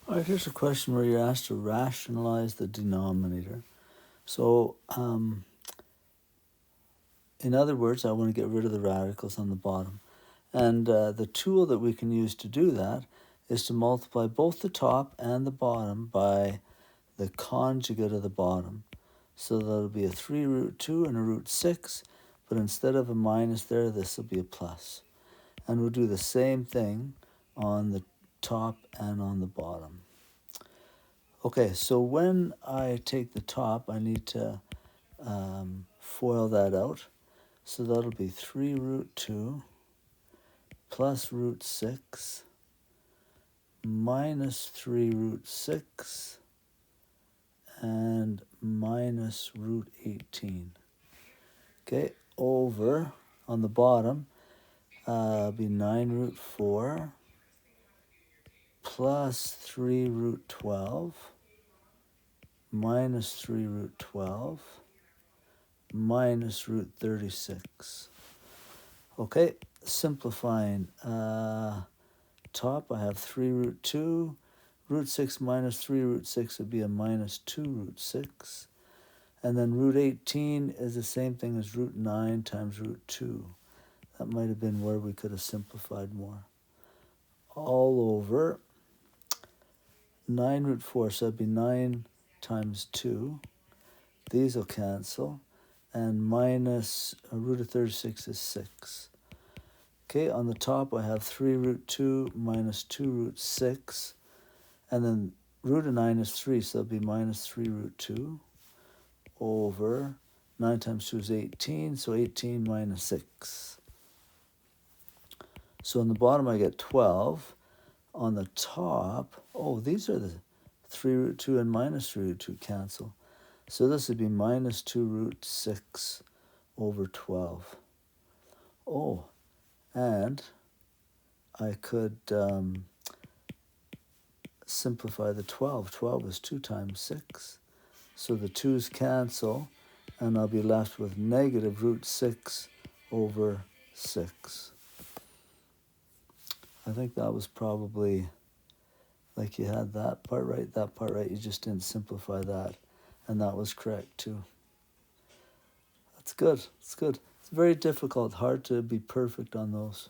All right, here's a question where you're asked to rationalize the denominator. So, in other words, I want to get rid of the radicals on the bottom. And the tool that we can use to do that is to multiply both the top and the bottom by the conjugate of the bottom. So that'll be a 3 root 2 and a root 6, but instead of a minus there, this will be a plus. And we'll do the same thing on the top and on the bottom. Okay, so when I take the top, I need to FOIL that out. So that'll be 3 root 2 plus root 6 minus 3 root 6 and minus root 18. Okay, over on the bottom, be 9 root 4 plus 3 root 12 minus 3 root 12 minus root 36. Okay, simplifying. Top, I have 3 root 2. Root 6 minus 3 root 6 would be a minus 2 root 6. And then root 18 is the same thing as root 9 times root 2. That might have been where we could have simplified more. All over 9 root 4, so that'd be 9 times 2. These will cancel. And minus root of 36 is 6. Okay, on the top I have 3 root 2 minus 2 root 6. And then root of 9 is 3, so that'll be minus 3 root 2 over 9 times 2 is 18, so 18 minus 6. So on the bottom I get 12. On the top, these are the 3 root 2 and minus 3 root 2 cancel. So this would be minus 2 root 6 over 12. And I could simplify the 12. 12 is 2 times 6. So the 2's cancel, and I'll be left with negative root 6 over 6. I think that was probably, like, you had that part right, you just didn't simplify that. And that was correct too. That's good, it's good. It's very difficult, hard to be perfect on those.